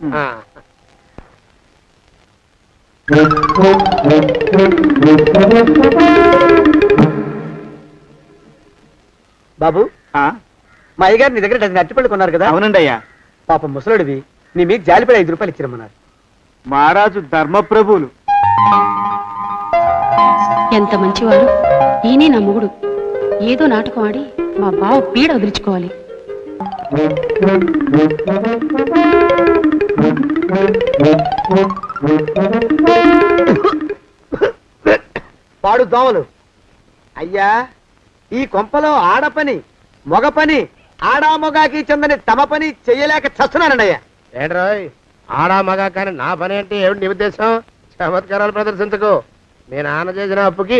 బాబు మా అయ్యగారు నీ దగ్గర డజన్ అరటిపళ్ళు కొన్నారు కదా? అవునండి అయ్యా. పాపం ముసలుడివి, నీ మీకు జాలిపడి 5 రూపాయలు ఇచ్చిరమ్మన్నారు. మహారాజు ధర్మప్రభువులు. ఎంత మంచివాడు ఈయనే నా మొగుడు. ఏదో నాటకం ఆడి మా బావ పీడ వదిలించుకోవాలి. పాడు దోమలు. అయ్యా, ఈ కొంపలో ఆడపని మొగ పని ఆడా మొగాకి చెందని తమ పని చెయ్యలేక చస్తున్నానండి అయ్యా. ఏంట్రోయ్, ఆడా మగా కానీ నా పని అంటే ఏమిటి నీ ఉద్దేశం? చమత్కారాలు ప్రదర్శించకు. మీ నాన్న చేసిన అప్పుకి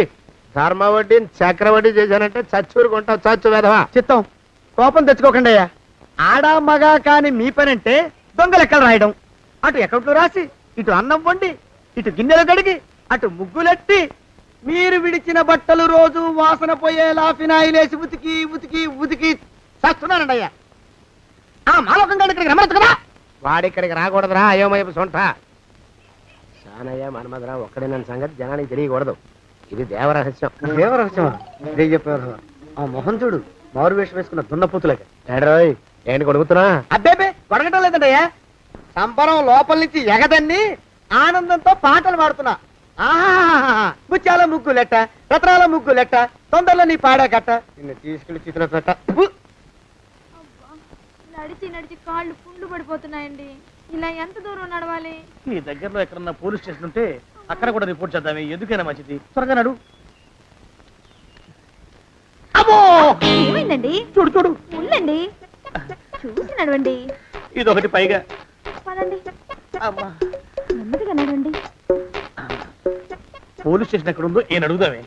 ధర్మ వడ్డీ చక్రవడ్డీ చేశానంటే చచ్చూరుకుంటావు. చచ్చు వేధవా. చిత్తం, కోపం తెచ్చుకోకండి అయ్యా. ఆడా మగా కాని మీ పని అంటే దొంగ లెక్కలు రాయడం, అటు అకౌంట్లో రాసి, ఇటు అన్నం వండి, ఇటు గిన్నెలు కడిగి, అటు ముగ్గులెట్టి, మీరు విడిచిన బట్టలు రోజు వాసన పోయేలా ఫినాయిలేసి ఉతికి ఉతికి ఉతికి చేస్తున్నానండి అయ్యా. ఆ మాలోకం గడి ఇక్కడికి రమ్మచ్చు కదా. వాడిక్కడికి రాకూడదురా అయోమయపు సొంట. సానయ్య మన్మధరావు ఒక్కడే నన్ను సంగతి జనానికి తెలియకూడదు. ఇది దేవరహస్యం. దేవరహస్యమా? చెప్పారు. ఆ మొహం చూడు, మారు వేషం వేసుకున్న దున్నపోతులకి. ఏడ్రోయ్, ఏంటి కొడుకుతున్నా? అబ్బేబే కొడగటం లేదండయ్యా. సంబరం లోపల నుంచి ఎగదన్ని ఆనందంతో పాటలు పాడుతున్నా. ముత్యాల ముగ్గు లెట్ట, రత్నాల ముగ్గు లెట్ట, తొందరలో నీ పాడా కట్ట, నిన్ను తీసుకెళ్లి చేతిలో పెట్ట. నడిచి నడిచి కాళ్ళు పుండ్లు పడిపోతున్నాయండి. ఇలా ఎంత దూరం నడవాలి? నీ దగ్గరలో ఎక్కడన్నా పోలీస్ స్టేషన్ ఉంటే అక్కడ కూడా రిపోర్ట్ చేద్దామే. ఎందుకైనా మంచిది. త్వరగా నడు. ఏమైందండి? చూడు చూడు. ఉండండి, చూసి నడవండి. ఇదొకటి పైగా. పదండి, నెమ్మదిగా నడవండి. పోలీస్ స్టేషన్ ఎక్కడ ఉందో ఏం అడుగుదామే.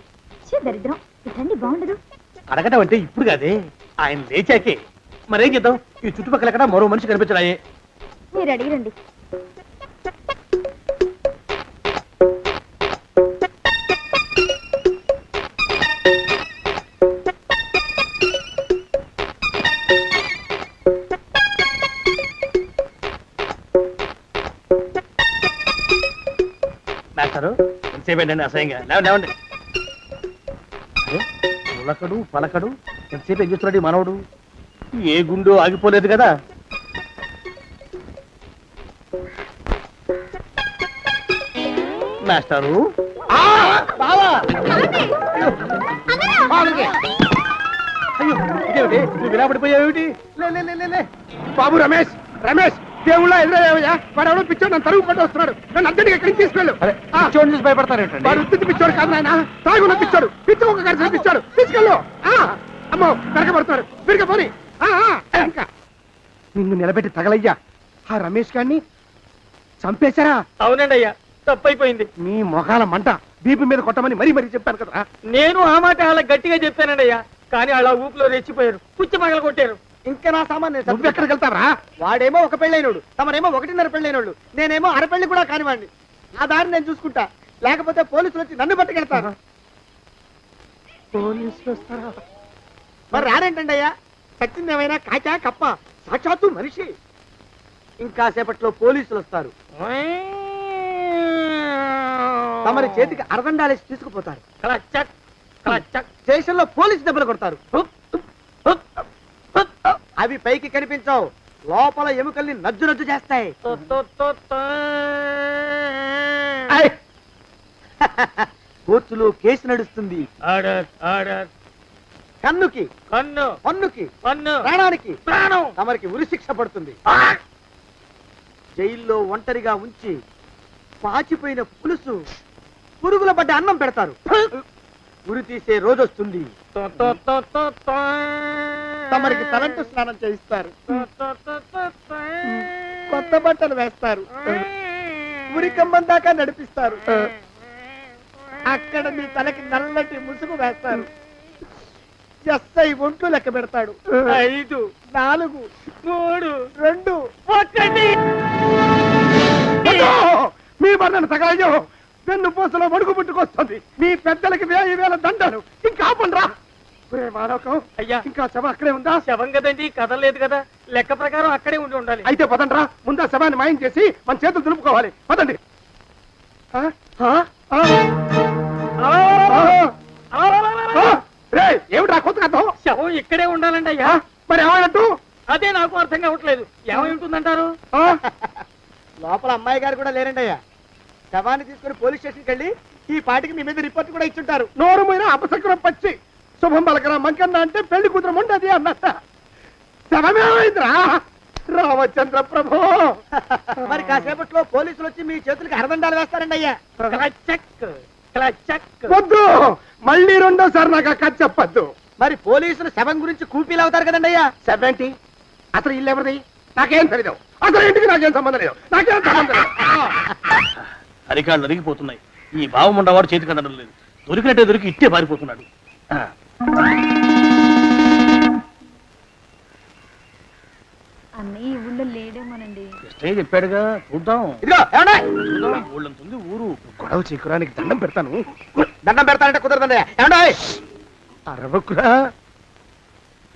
దరిద్రం, ఇటండి బాగుండదు. అడగటం అంటే ఇప్పుడు కాదే, ఆయన లేచాకే. మరేం చేద్దాం? ఈ చుట్టుపక్కల ఎక్కడ మరో మనిషి కనిపించడాయే. మీరు అడిగిరండి. మాస్టారు ఎంతసేపు ఏంటండి అసహ్యంగా? లేవండి లేవండి. అరే, ఉలకడు పలకడు ఎంతసేపు ఏం చేస్తున్నాడు ఈ మనవడు? ఏ గుండు ఆగిపోలేదు కదా. మాస్టారు అయ్యో, ఇదేమిటి నువ్వు ఇలా పడిపోయావేమిటి? బాబు రమేష్, రమేష్ దేవుళ్ళ ఎదురయ్యా. వాడు ఎవడో పిచ్చోడు నన్ను తరుగు పట్టి వస్తున్నాడు. నన్ను అద్దెకి ఎక్కడికి తీసుకెళ్ళు. పిచ్చోడు చూసి భయపడతారేంటండి? వాడు ఉత్తి పిచ్చోడు కాదు నాయన, తాగున్న పిచ్చోడు. పిచ్చి ఒక కలిసి పిచ్చాడు. తీసుకెళ్ళు. అమ్మో వెనకబడుతున్నాడు. విరిగా పోని. ఇంకా నిన్ను నిలబెట్టి తగలయ్యా. ఆ రమేష్ గారిని చంపేశారా? అవునండి అయ్యా, తప్పైపోయింది. మీ మొఖాల మంట బీపీ మీద కొట్టమని మరీ మరీ చెప్పాను కదా. నేను ఆ మాట అలా గట్టిగా చెప్పానండి అయ్యా, కానీ అలా ఊపిలో రెచ్చిపోయారు, పుచ్చి పగల కొట్టారు. ఇంకా నా సామాన్ నువ్వు ఎక్కడికి వెళ్తావరా? వాడేమో ఒక పెళ్ళైనోడు, తమరేమో 1.5 పెళ్ళైనోళ్ళు, నేనేమో అరపెళ్ళి కూడా కానివ్వండి. నా దారి నేను చూసుకుంటా, లేకపోతే పోలీసులు వచ్చి నన్ను పట్టుకెళ్తారు. పోలీసులు వస్తారా? మరి రారేంటండి అయ్యా? సత్యం ఏమైనా కాచా కప్ప, సాక్షాత్తు మనిషి. ఇంకా సేపట్లో పోలీసులు వస్తారు. తమరి చేతికి అరదండాలేసి తీసుకుపోతారు. స్టేషన్ లో పోలీసు దెబ్బలు కొడతారు. అవి పైకి కనిపించవు, లోపల ఎముకల్ని నజ్జు నజ్జు చేస్తాయి. కోర్టులో కేసు నడుస్తుంది. కన్నుకి కన్ను, పన్నుకి పన్ను, ప్రాణానికి ప్రాణం. తమరికి ఉరిశిక్ష పడుతుంది. జైల్లో ఒంటరిగా ఉంచి పాచిపోయిన పులుసు, పురుగుల పడ్డ అన్నం పెడతారు. ఉరి తీసే రోజు వస్తుంది. తమరికి తలంటు స్నానం చేయిస్తారు. కొత్త బట్టలు వేస్తారు. ఉరి కంబం దాకా నడిపిస్తారు. అక్కడ మీ తలకి నల్లటి ముసుగు వేస్తారు. ఎస్ఐ ఒంట్లు లెక్క పెడతాడు. 5, 4, 3, 2, 1. మీ మరణను తగలయ్యో. వెన్ను పూసలో వడుగు పుట్టుకొస్తుంది. మీ పెద్దలకి 1000 దండలు. ఇంకా ఆపండ్రా. ఒరే మానవకం, అయ్యా. ఇంకా శవం అక్కడే ఉందా? శవం కదండి కదలేదు కదా, లెక్క ప్రకారం అక్కడే ఉండి ఉండాలి. అయితే పదండ్రా, ముందు ఆ శవాన్ని మాయం చేసి మన చేతులు దులుపుకోవాలి. పదండి. ఆ? ఆ? ఆ? ఆ? రేయ్, ఏమిట్రా కొత్త కథం? శవం ఇక్కడే ఉండాలండి అయ్యా. మరి ఏమైనట్టు? అదే నాకు అర్థం కావట్లేదు. ఏమై ఉంటుందంటారు? లోపల అమ్మాయి గారు కూడా లేరండి అయ్యా. శవాన్ని తీసుకుని పోలీస్ స్టేషన్కి వెళ్ళి ఈ పాటికి మీ మీద రిపోర్ట్ కూడా ఇచ్చుంటారు. నోరు మీద అపశకునం పచ్చి శుభం పలకరా మంకన్న అంటే పెళ్లి కూతురు ఉండదు అన్నట్ట. శవమేమైందిరా రామచంద్ర ప్రభు? మరి కాసేపట్లో పోలీసులు వచ్చి మీ చేతులకి అరదండాలు వేస్తారండి అయ్యా. క్లచక్, క్లచక్. వద్దు, మళ్ళీ రెండోసారి నాకు ఆ కథ చెప్పద్దు. మరి పోలీసులు శవం గురించి కూపీలు అవుతారు కదండి అయ్యా. సెవెంటీ అసలు ఇల్లు ఎవరిది? నాకేం తెలీదు. అసలు ఇంటికి నాకేం సంబంధం లేదు. నాకేం సంబంధం లేదు. అరికాళ్ళు అరిగిపోతున్నాయి. ఈ భావం ఉండవాడు చేతికి అందడం లేదు. దొరికినట్టే దొరికి ఇట్టే పారిపోతున్నాడు. అన్నయ్య ఈ ఊళ్ళో లేడేమోనండి. కృష్ణయ్య చెప్పాడుగా, చూద్దాం. ఇదిగో ఏమండి, చూద్దాం, ఊళ్ళంతుంది ఊరు. గొడవ చీకురానికి దండం పెడతాను. దండం పెడతానంటే కుదరదండి అయ్యా. ఏమండి, అరవకురా.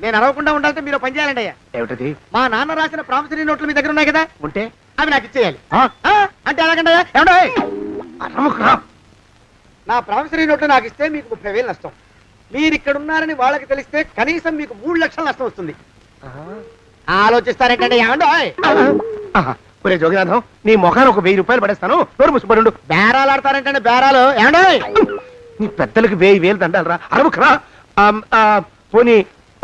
నేను అరవకుండా ఉండాలంటే మీరు పని చేయాలండి అయ్యా. ఏమిటది? మా నాన్న రాసిన ప్రామిసరీ నోట్లు మీ దగ్గర ఉన్నాయి కదా, ఉంటే అవి నాకు ఇచ్చేయాలి. ఆ? అంటే ఎలాగండి అయ్యా? ఏమండి, అరవకురా. నా ప్రామిసరీ నోట్లు నాకు ఇస్తే మీకు 30,000 నష్టం. మీరు ఇక్కడ ఉన్నారని వాళ్ళకి తెలిస్తే కనీసం మీకు 3 లక్షల నష్టం వస్తుంది. ఆలోచిస్తారేంటండి? ఏమండి, ఒరే జోగినాథం, నీ ముఖాన్ని ఒక 1000 రూపాయలు పడేస్తాను. నోరు ముసుపడు. బేరాలు ఆడతారేంటండి? బేరాలు ఏమండి? నీ పెద్దలకు 1000 దండాలరా. అరవకురా. పోనీ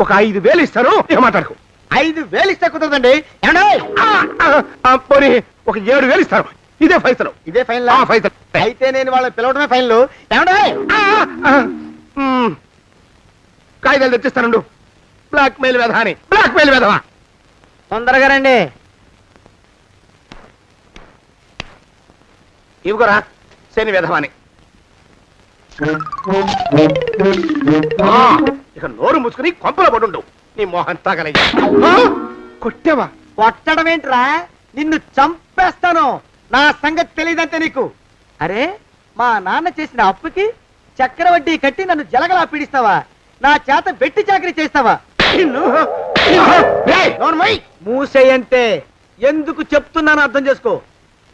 ఒక 5,000 ఇస్తాను. ఇక మాట్లాడుకో. 5,000 ఇస్తే కుదరదండి. ఏమండి, పోనీ ఒక 7,000 ఇస్తాను. ఇదే ఫైసలు. ఇదే ఫైన్ ఫైసలు. అయితే నేను వాళ్ళని పిలవడమే ఫైన్లు. ఏమండి, కాగితాలు తెచ్చిస్తాను. బ్లాక్ మెయిల్ వెధవా అని. బ్లాక్ మెయిల్ వెధవా. తొందరగా రండి. ఇవ్వరా శని వెధవాని. ఇక నోరు మూసుకుని కొంపలో పడుండు. నీ మోహన్ తాగలయ్యా. కొట్టావా? కొట్టడం ఏంట్రా? నిన్ను చంపేస్తాను. నా సంగతి తెలియదంటే నీకు. అరే, మా నాన్న చేసిన అప్పుకి చక్రవడ్డీ కట్టి నన్ను జలగలా పీడిస్తావా? నా చేత వెట్టి చాకరీ చేస్తావా? నిన్ను మూసేయంతే. ఎందుకు చెప్తున్నాను అర్థం చేసుకో.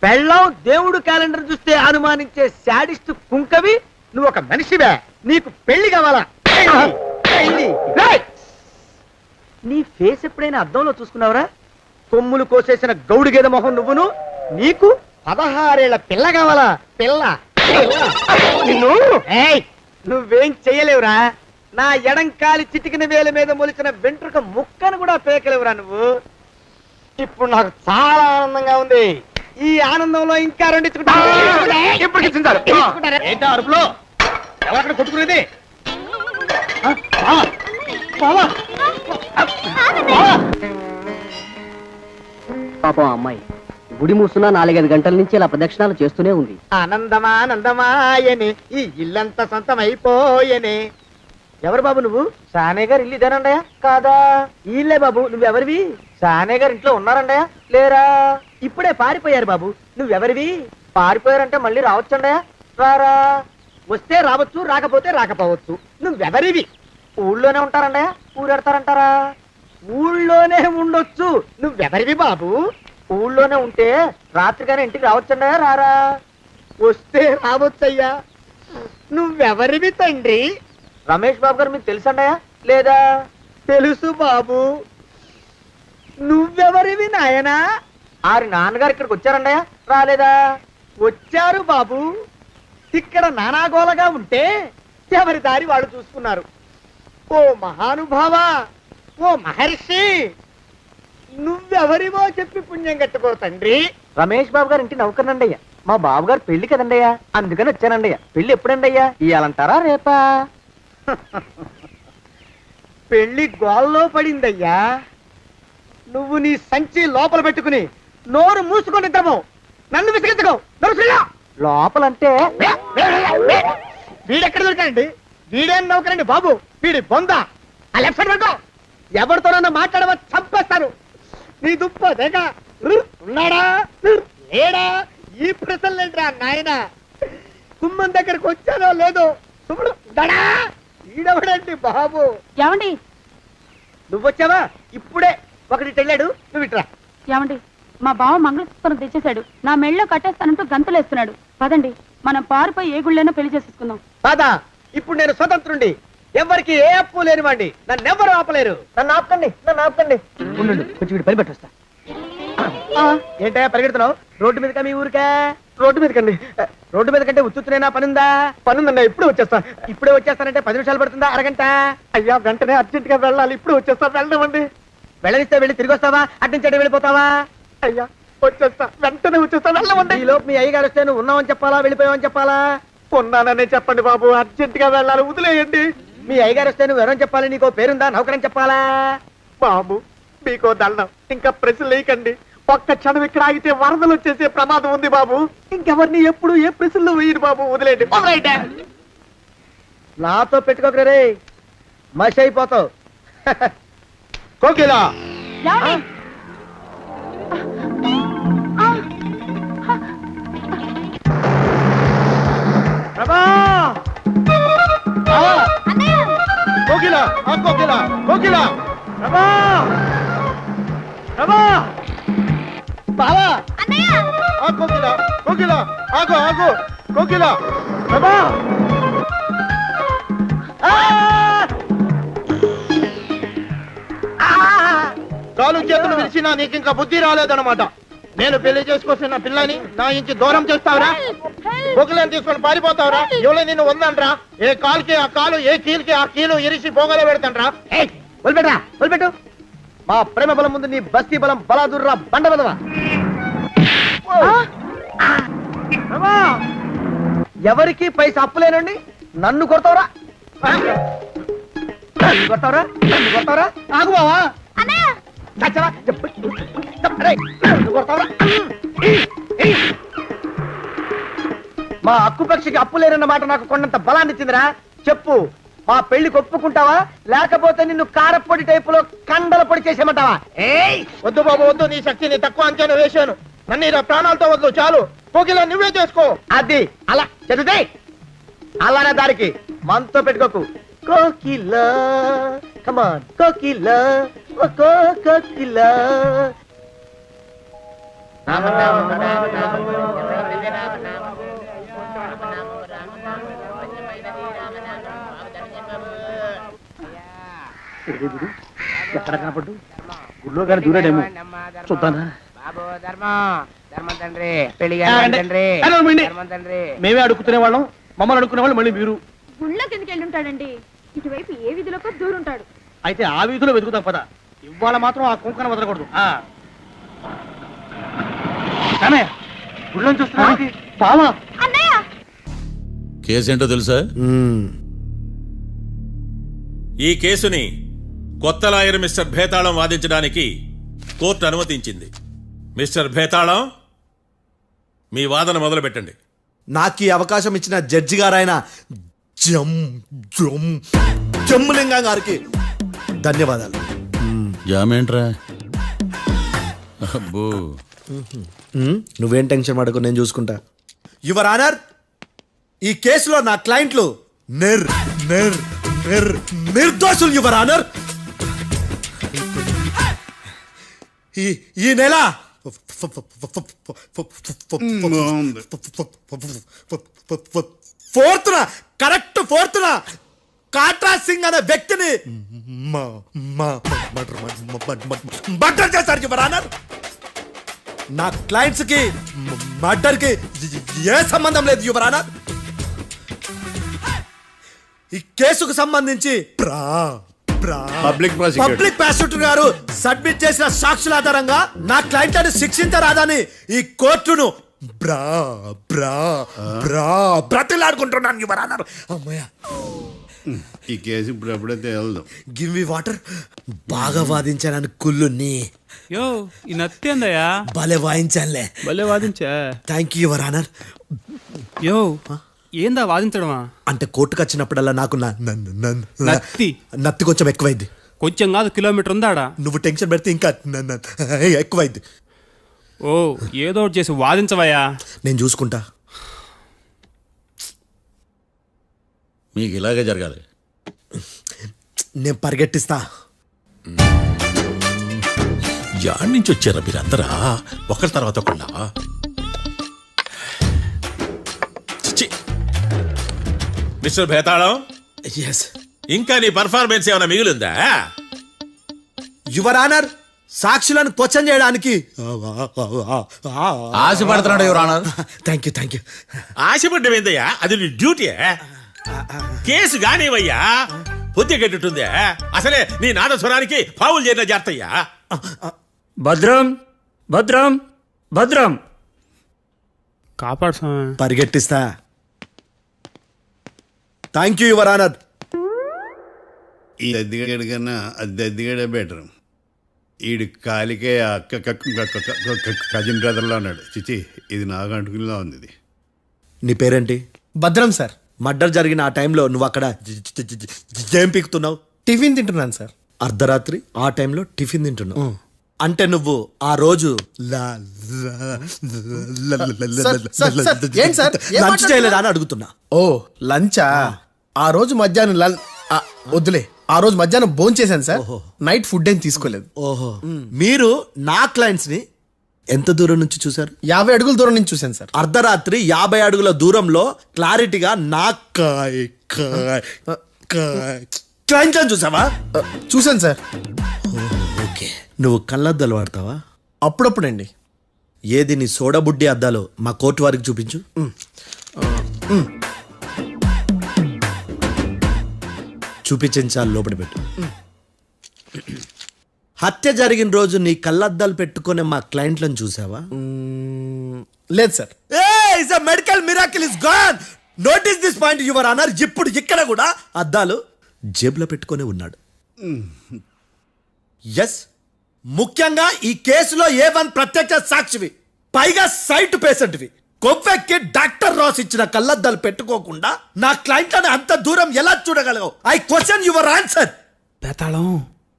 పెళ్ళం దేవుడు క్యాలెండర్ చూస్తే అనుమానించే శాడిస్ట్ కుంకవి నువ్వు ఒక మనిషివే. నీకు పెళ్లి కావాలా? పెళ్లి. నీ ఫేస్ ఎప్పుడైనా అద్దంలో చూసుకున్నావురా? కొమ్ములు కోసేసిన గౌడు గేదె మొహం నువ్వును. నీకు 16 ఏళ్ల పిల్ల కావాలా? పిల్ల. నిన్ను ఏయ్, నువ్వేం చెయ్యలేవురా. నా ఎడంకాలి చిటికిన వేల మీద మొలిచిన వెంట్రుక ముక్కను కూడా పేకలేవురా నువ్వు. ఇప్పుడు నాకు చాలా ఆనందంగా ఉంది. ఈ ఆనందంలో ఇంకా రెండించుకుంటా. ఎప్పటికి చింతారు. ఏంటా అరుపులో? ఎవరక్కడ కొట్టుకునేది? పాపం ఆ అమ్మాయి గుడి మూసున్న 4-5 గంటల నుంచి ఇలా ప్రదక్షిణాలు చేస్తూనే ఉంది. ఆనందమానందమాయని ఈ ఇల్లంతా సొంతమైపోయని. ఎవరు బాబు నువ్వు? సానే గారు ఇల్లు ఇదేనండయా? కాదా? ఇల్లే బాబు. నువ్వెవరివి? సానే గారు ఇంట్లో ఉన్నారండయా? లేరా? ఇప్పుడే పారిపోయారు బాబు. నువ్వెవరివి? పారిపోయారంటే మళ్ళీ రావచ్చండయా? రారా. వస్తే రావచ్చు, రాకపోతే రాకపోవచ్చు. నువ్వెవరివి? ఊళ్ళోనే ఉంటారండయా? ఊరెడతారంటారా? ఊళ్ళోనే ఉండొచ్చు. నువ్వెవరివి బాబు? ఊళ్ళోనే ఉంటే రాత్రిగానే ఇంటికి రావచ్చండయా? రారా. వస్తే రావచ్చయ్యా. నువ్వెవరివి తండ్రి? రమేష్ బాబు గారు మీకు తెలుసండయా? లేదా? తెలుసు బాబు. నువ్వెవరివి నాయనా? ఆరి నాన్నగారు ఇక్కడికి వచ్చారండయా? రాలేదా? వచ్చారు బాబు. ఇక్కడ నానాగోలగా ఉంటే ఎవరి దారి వాళ్ళు చూసుకున్నారు. ఓ మహానుభావా, ఓ మహర్షి, నువ్వెవరివో చెప్పి పుణ్యం కట్టుకో తండ్రి. రమేష్ బాబు గారు ఇంటి నౌకర్నండయ్యా. మా బాబు గారు పెళ్లి కదండయ్యా, అందుకని వచ్చానండయ్యా. పెళ్లి ఎప్పుడండయ్యా? ఇయ్యాలంటారా రేపా? పెళ్లి గోల్లో పడిందయ్యా. నువ్వు నీ సంచి లోపల పెట్టుకుని నోరు మూసుకొని నిద్రపో. నన్ను విసిగించుకో. లోపలంటే వీడెక్కడ దొరికాడండి? వీడేం నౌకరండి బాబు, వీడి బొంద. ఆ లెఫ్ట్ సైడ్ పెట్టుకో. ఎవరితోనన్నా మాట్లాడవా చంపేస్తాను. నీ దుప్ప దేక ఉన్నాడా లేడా? ఈ ప్రశ్నలేంట్రా నాయన. కుమ్మం దగ్గరకు వచ్చానో లేదో. దడా ఈడవడండి బాబు. ఏమండి నువ్వొచ్చావా? ఇప్పుడే ఒకటి వెళ్ళాడు, నువ్వు ఇట్రా. ఏమండి మా బావ మంగళసూత్రం తెచ్చేశాడు. నా మెళ్ళో కట్టేస్తానంటూ గంతులేస్తున్నాడు. పదండి మనం పారిపోయి ఏ గుళ్ళైనా పెళ్లి చేసేసుకుందాం. కాదా, ఇప్పుడు నేను స్వతంత్రుండి, ఎవరికి ఏ అప్పు లేనివ్వండి, నన్ను ఎవరు ఆపలేరు. నన్ను ఆపకండి. ఉండు, కొంచెం వీడు పని పెట్టొస్తా. ఏంటా పరిగెడుతున్నావు? రోడ్డు మీదకా మీ ఊరికా? రోడ్డు మీదకండి. రోడ్డు మీద కంటే ఉత్తునేనా పనుందా? పనుందండి, ఇప్పుడే వచ్చేస్తా. ఇప్పుడే వచ్చేస్తానంటే 10 నిమిషాలు పడుతుందా, అరగంట? అయ్యా వెంటనే అర్జెంట్ గా వెళ్ళాలి, ఇప్పుడు వచ్చేస్తా. వెళ్ళమండి. వెళ్ళనిస్తే వెళ్ళి తిరిగి వస్తావా, అట్నుంచి వెళ్ళిపోతావా? అయ్యా వచ్చేస్తా, వెంటనే వచ్చేస్తా, వెళ్ళమండి. ఈ లోపు మీ అయ్యగారు వస్తే నువ్వు ఉన్నావని చెప్పాలా, వెళ్ళిపోయావని చెప్పాలా? ఉన్నాననే చెప్పండి బాబు, అర్జెంట్ గా వెళ్ళాలి, వదిలేయండి. మీ అయ్యగారు వస్తే నువ్వు ఎవరని చెప్పాలి? నీకో పేరుందా, నౌకరని చెప్పాలా? బాబు మీకో దండం, ఇంకా ప్రశ్న లేకండి. ఒక్క క్షణం ఇక్కడ ఆగితే వరదలు వచ్చేసే ప్రమాదం ఉంది బాబు. ఇంకెవరిని ఎప్పుడు ఏ ప్రశ్నలు వేయరు బాబు, వదిలేయండి. నాతో పెట్టుకోకరే, మషి అయిపోతావు. కోకిలా ఏమండి? ప్రభా! కోకిలా, కోకిలా, కోకిలా, ప్రభా! ప్రభా! బావా! కోకిలా, కోకిలా, ఆగు, ఆగు, కోకిలా, ప్రభా! కాలు చేతులు విరిచినా నీకు ఇంకా బుద్ధి రాలేదన్నమాట. నేను పెళ్లి చేసుకొస్తున్న పిల్లని నా ఇంటి దూరం చేస్తావురా? బొగ్గులను తీసుకొని పారిపోతావురా? ఎవరో నిన్ను ఉందనరా? ఏ కాలుకి ఆ కాలు, ఏ కీలుకి ఆ కీలు ఇరిసి బొగలో పెడతానరా? వదిలిపెట్టరా, వదిలిపెట్టు. మా ప్రేమ బలం ముందు నీ బస్తీ బలం బలాదుర్రా, బండ బలవా. ఎవరికి పైసా అప్పులేనండి నన్ను కొడతావురా? నన్ను కొడతావురా? నన్ను కొడతావురా? ఆగు బావా. చచ్చరా? అరే, నన్ను కొడతావురా? మా అక్కుపక్షికి అప్పు లేరన్న మాట నాకు కొండంత బలాన్ని ఇచ్చిందిరా. చెప్పు, మా పెళ్లికి ఒప్పుకుంటావా, లేకపోతే నిన్ను కారపొడి టైపులో కండల పొడి చేసేమంటావా? వద్దు బాబు వద్దు, నీ శక్తిని తక్కువ అంచనా వేశాను. నన్ను ఇలా ప్రాణాలతో వద్దు, చాలు. కోకిలా నువ్వే చేసుకో. అది అలా చదివితే అలానే దానికి మనతో పెట్టుకోకు. కోకిలా కమాన్, కోకిలా, ఓ కోకిలా. ఎక్కడ కనపడ్డు? గుళ్ళో కానీ దూరాడేమో, చూద్దానా? మేమే అడుగుతునే వాళ్ళం, మమ్మల్ని అడుక్కునే వాళ్ళు మళ్ళీ మీరు. గుళ్ళకి ఎందుకు వెళ్ళి ఉంటాడండి? ఇటువైపు ఏ వీధిలోకి దూరుంటాడు. అయితే ఆ వీధిలో వెతుకుతాం పద. ఇవాళ మాత్రం ఆ కుంకన వదలకూడదు. గుళ్ళని చూస్తున్నా పావా. కేసేంటో తెలుసా? ఈ కేసుని కొత్త లాయర్ మిస్టర్ భేతాళం వాదించడానికి కోర్టు అనుమతించింది. మిస్టర్ భేతాళం, మీ వాదన మొదలు పెట్టండి. నాకు ఈ అవకాశం ఇచ్చిన జడ్జి గారైన జమ్ములింగా గారికి ధన్యవాదాలు. జామేంట్రా? అబ్బో, నువ్వేం టెన్షన్ పడకు, నేను చూసుకుంటా. యువర్ ఆనర్, ఈ కేసులో నా క్లయింట్లు నిర్దోషులు యువర్ ఆనర్. ఈ నెల 4th కాట్రా సింగ్ అనే వ్యక్తిని మర్డర్ చేశారు యువర్ ఆనర్. నా క్లయింట్స్ కి మర్డర్ కి ఏ సంబంధం లేదు యువర్ ఆనర్. ఈ కేసుకు సంబంధించి పబ్లిక్ ప్రాసిక్యూటర్ గారు సబ్మిట్ చేసిన సాక్షుల ఆధారంగా నా క్లయింట్ అని శిక్షించరాదని ఈ కోర్టును బ్రతిలాడుకుంటున్నాను యువర్ ఆనర్. అమ్మయ్య, ఈ కేసు ఇప్పుడు ఎప్పుడైతే వెళ్దాం. Give me water. బాగా వాదించానని కుళ్ళుని యో ఈ నత్తేందయ్యా? భలే వాయించానులే. భలే వాదించా. Thank you your honour. యో ఏందా వాదించడమా? అంటే కోర్టుకు వచ్చినప్పుడల్లా నాకు నత్తి కొంచెం ఎక్కువైంది. కొంచెం కాదు, కిలోమీటర్ ఉందాడా. నువ్వు టెన్షన్ పెడితే ఇంకా ఎక్కువైంది. ఓ ఏదో ఒకటి చేసి వాదించవయ్యా. నేను చూసుకుంటా. మీకు ఇలాగే జరగాలి. నేను పరిగెట్టిస్తా. యాడ్ నుంచి వచ్చారా మీరందరా ఒకరి తర్వాత ఒకళ్ళ? చిచ్చి. మిస్టర్ భేతాళం, ఎస్ ఇంకా నీ పర్ఫార్మెన్స్ ఏమైనా మిగిలిందా? యువర్ ఆనర్, సాక్షులను క్వశ్చన్ చేయడానికి ఆశపడుతున్నాడు యువర్ ఆనర్. Thank you. ఆశపడ్డం ఏందయ్యా? అది నీ డ్యూటీ. కేసు గానివయ్యా, పొద్దు గట్టుందే. అసలే నీ నాదస్వరానికి పావులు చేరిన జాగ్రత్తయ్యా. భద్రం భద్రం భద్రం కాపాడు స్వామి. పరిగెట్టిస్తా. Thank you your honour. ఈ అద్దెగాడి కన్నా అద్దెగాడే బెటర్. ఈడు కాలికే కజిన్ బ్రదర్లో ఉన్నాడు. చిచి, ఇది నాకు అంటుకునిలా ఉంది. ఇది నీ పేరేంటి? భద్రం సార్. మర్డర్ జరిగిన ఆ టైంలో నువ్వు అక్కడ ఏం పీకుతున్నావు? టిఫిన్ తింటున్నాను సార్. అర్ధరాత్రి ఆ టైంలో టిఫిన్ తింటున్నావు అంటే నువ్వు ఆ రోజు ఏంటి సార్? లంచ్ చేయలేదా అని అడుగుతున్నా. ఓ లంచా? ఆ రోజు మధ్యాహ్నం వద్దులే, ఆ రోజు మధ్యాహ్నం భోజనం చేశాను సార్. నైట్ ఫుడ్ ఏం తీసుకోలేదు. ఓహో, మీరు నా క్లయింట్స్ ని ఎంత దూరం నుంచి చూశారు? 50 అడుగుల దూరం నుంచి చూశాను సార్. అర్ధరాత్రి 50 అడుగుల దూరంలో క్లారిటీగా నా క్లయింట్ అని చూసావా? చూశాను సార్. ఓకే, నువ్వు కళ్ళద్దాలు వాడతావా? అప్పుడప్పుడండి. ఏది నీ సోడబుడ్డి అద్దాలు మా కోర్టు వారికి చూపించు. చూపించాలి, లోపల పెట్టు. హత్య జరిగిన రోజు నీ కళ్ళద్దాలు పెట్టుకునే మా క్లయింట్లను చూసావా? లేదు sir. Medical miracle is gone. Notice this point your honour. ఇప్పుడు ఇక్కడ కూడా అద్దాలు జేబులో పెట్టుకొని ఉన్నాడు. ఎస్, ముఖ్యంగా ఈ కేసులో A1 ప్రత్యక్ష సాక్షివి, పైగా సైట్ పేషెంట్వి. కొవ్వెక్కి డాక్టర్ రాస్ ఇచ్చిన కళ్ళద్దాలు పెట్టుకోకుండా నా క్లయింట్లను అంత దూరం ఎలా చూడగలవు? I question your answer. భేతాళం,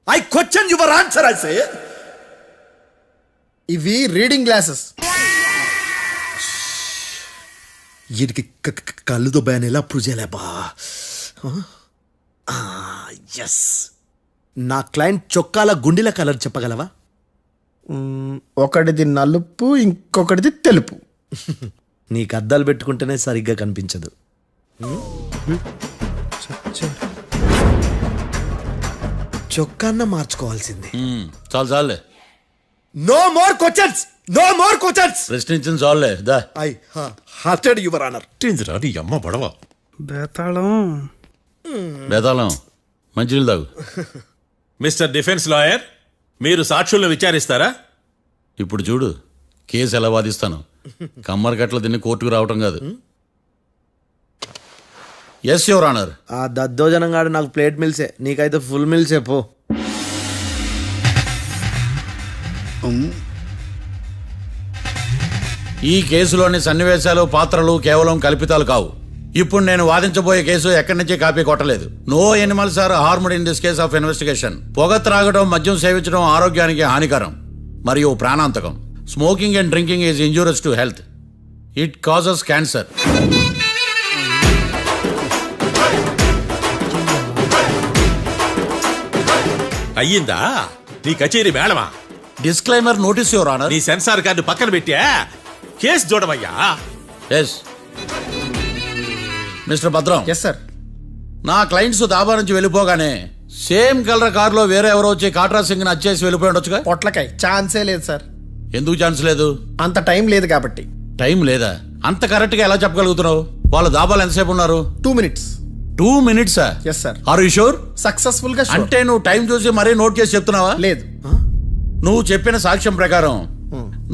I question your answer. I say ఇవి రీడింగ్ గ్లాసెస్. వీడికి కళ్ళు దుబ్బాయని ఎలా ప్రూవ్ చేయలేబా? ఎస్, నా క్లయింట్ చొక్కాల గుండెల కలర్ చెప్పగలవా? ఒకటిది నలుపు, ఇంకొకటిది తెలుపు. నీకు అద్దాలు పెట్టుకుంటేనే సరిగ్గా కనిపించదు. చొక్కాన్న మార్చుకోవాల్సింది. చాలు చాలులే, no more questions, no more questions. ప్రశ్నించిన చాలులే. దా ఐ హార్టెడ్ యువర్ ఆనర్. నీ అమ్మ బడవ. భేతాళం, బేతాళం, మంచినీళ్ళు తాగు. మిస్టర్ డిఫెన్స్ లాయర్, మీరు సాక్షులను విచారిస్తారా? ఇప్పుడు చూడు కేసు ఎలా వాదిస్తాను. కమ్మరి కట్టలు తిని కోర్టుకు రావటం కాదు. Yes your honour. ఆ దద్దోజనంగాడు నాకు ప్లేట్ మిల్సే, నీకైతే ఫుల్ మిల్సే పో. ఈ కేసులోని సన్నివేశాలు, పాత్రలు కేవలం కల్పితాలు కావు. ఇప్పుడు నేను వాదించబోయే కేసు ఎక్కడి నుంచి కాపీ కొట్టలేదు. No animals are harmed in this case of investigation. పొగ త్రాగడం, మద్యం సేవించడం ఆరోగ్యానికి హానికరం మరియు ప్రాణాంతకం. Smoking and drinking is injurious to health. It causes cancer. అయ్యిందా నీ కచేరీ మేడమా? Disclaimer notice your honour. నీ సెన్సార్ కార్డు పక్కన పెట్టా కేసు చూడమయ్యా. Yes mister Bhadram. Yes sir. నా క్లయింట్స్ దాబా నుంచి వెళ్ళిపోగానే సేమ్ కలర్ కారులో వేరే ఎవరో వచ్చి కాట్రా సింగ్ వచ్చేసి వెళ్ళిపోయి ఉండొచ్చుగా? పొట్లకాయ ఛాన్సే లేదు సార్. ఎందుకు ఛాన్స్ లేదు? అంత టైం లేదు కాబట్టి. టైం లేదా? అంత కరెక్ట్ గా ఎలా చెప్పగలుగుతున్నావు? వాళ్ళ దాబాలు ఎంతసేపు ఉన్నారు? 2 minutes. 2 minutes? Yes sir. Are you sure? Successful గా. అంటే నువ్వు టైం చూసి మరీ నోట్ చేసి చెప్తున్నావా? లేదు. నువ్వు చెప్పిన సాక్ష్యం ప్రకారం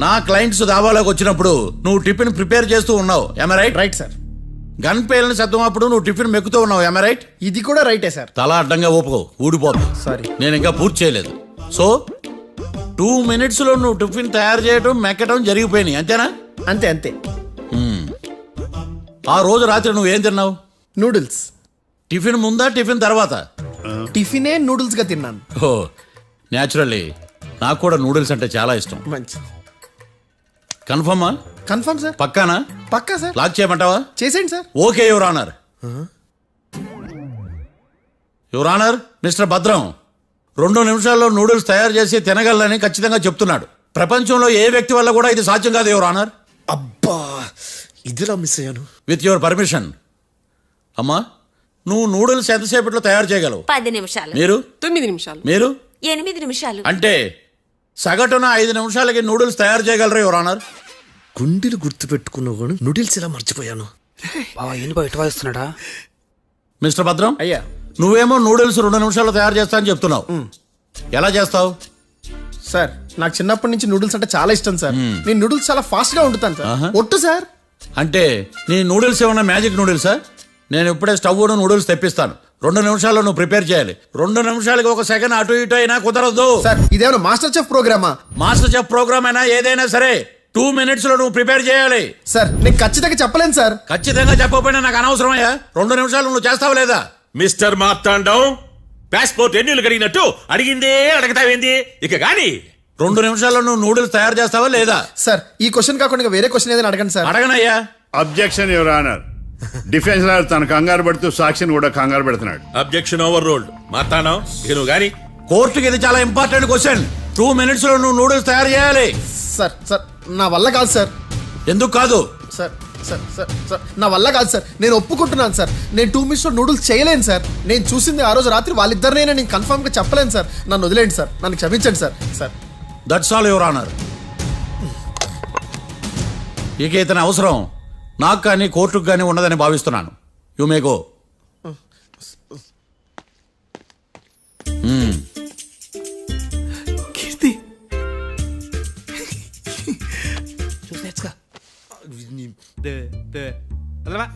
నా క్లయింట్స్ దాబాలోకి వచ్చినప్పుడు నువ్వు టిఫిన్ ప్రిపేర్ చేస్తూ ఉన్నావు. Am I right? Right sir. Gun పేలిన శబ్దం అప్పుడు నువ్వు టిఫిన్ మెక్కుతూ ఉన్నావు. Am I right? ఇది కూడా రైటే సార్. తల అడ్డంగా ఊపుకో, ఊడిపోతుంది. సారీ. నేను ఇంకా పూర్తి చేయలేదు. సో 2 minutes లో నువ్వు టిఫిన్ తయారు చేయడం, మెక్కడం జరిగిపోయినాయి, అంతేనా? అంతే అంతే. ఆ రోజు రాత్రి నువ్వేం తిన్నావు? నూడిల్స్. టిఫిన్ ముందా, టిఫిన్ తర్వాత? టిఫినే నూడిల్స్ గా తిన్నాను. ఓ న్యాచురల్లీ నాకు కూడా నూడిల్స్ అంటే చాలా ఇష్టం. మంచి. కన్ఫర్మా? Confirm sir. పక్కానా? పక్కా సార్. లాక్ చేయమంటావా? చేసేయండి sir. Okay your honour. Your honour, mister Bhadram 2 నిమిషాల్లో నూడిల్స్ తయారు చేసి తినగలని ఖచ్చితంగా చెప్తున్నాడు. ప్రపంచంలో ఏ వ్యక్తి వల్ల కూడా ఇది సాధ్యం కాదు యువర్ ఆనర్. అబ్బా ఇదిలా మిస్ అయ్యాను. With your permission. అమ్మా, నువ్వు నూడిల్స్ ఎంతసేపట్లో తయారు చేయగలవు? 10 నిమిషాలు. మీరు? 9 నిమిషాలు. మీరు? 8 నిమిషాలు. అంటే సగటున 5 నిమిషాలకి నూడిల్స్ తయారు చేయగలరు యువర్ ఆనర్. గుండెలు గుర్తు పెట్టుకున్నావు నూడిల్స్ ఇలా మర్చిపోయాను. బావా ఏంటి బయట వాయిస్తున్నాడా? మిస్టర్ భద్రం, అయ్యా, నువ్వేమో నూడిల్స్ 2 నిమిషాల్లో తయారు చేస్తా అని చెప్తున్నావు. ఎలా చేస్తావు? సార్ నాకు చిన్నప్పటి నుంచి నూడిల్స్ అంటే చాలా ఇష్టం సార్. నేను నూడిల్స్ చాలా ఫాస్ట్ గా వండుతాను సార్. ఆహా. ఒట్టు సార్. అంటే నీ నూడిల్స్ ఏమన్నా మ్యాజిక్ నూడిల్సా? నేను ఇప్పుడే స్టవ్ నూడిల్స్ తెప్పిస్తాను. 2 నిమిషాల్లో నువ్వు ప్రిపేర్ చేయాలి. 2 నిమిషాలకి 1 సెకండ్ అటు ఇటు అయినా కుదరదు. సార్ ఇదేమైనా మాస్టర్ చెఫ్ ప్రోగ్రామా? మాస్టర్ చెఫ్ ప్రోగ్రామ్ అయినా ఏదైనా సరే 2 minutes లో నువ్వు ప్రిపేర్ చేయాలి. సార్ నేను ఖచ్చితంగా చెప్పలేను సార్. ఖచ్చితంగా చెప్పకపోయినా నాకు అనవసరమయ్యా. 2 నిమిషాలు నువ్వు చేస్తావు లేదా? మిస్టర్ మార్తాండం, పాస్పోర్ట్ ఎన్నిలు కడిగినట్టు అడిగిందే అడగతావేంది? ఇక గాని 2 నిమిషాల్లో నువ్వు నూడిల్స్ తయారు చేస్తావా లేదా? సార్ ఈ క్వశ్చన్ కాకుండా ఇంకా వేరే క్వశ్చన్ ఏదైనా అడగండి సార్. అడగనయ్యా. Objection your honour. Defence lawyer తన కంగారు పడుతూ సాక్షిని కూడా కంగారు పెడుతున్నాడు. Objection over ruled. మార్తాండం, ఇక నువ్వు గాని కోర్టుకి ఇది చాలా ఇంపార్టెంట్ క్వశ్చన్. 2 minutes లో నువ్వు నూడిల్స్ తయారు చేయాలి. సార్ సార్ నా వల్ల కాదు సార్. ఎందుకు కాదు? సార్ సార్ సార్ సార్ నా వల్ల కాదు సార్. నేను ఒప్పుకుంటున్నాను సార్. నేను 2 minutes లో నూడిల్స్ చేయలేను సార్. నేను చూసింది ఆ రోజు రాత్రి వాళ్ళిద్దరినైనా నేను కన్ఫర్మ్ గా చెప్పలేను సార్. నన్ను వదిలేండి సార్. నన్ను క్షమించండి sir. Sir that's all your honour. ఇక ఇతని అవసరం నాకు కానీ కోర్టుకు కానీ ఉండదని భావిస్తున్నాను. You may go. కీర్తి చూసి నేర్చుకో.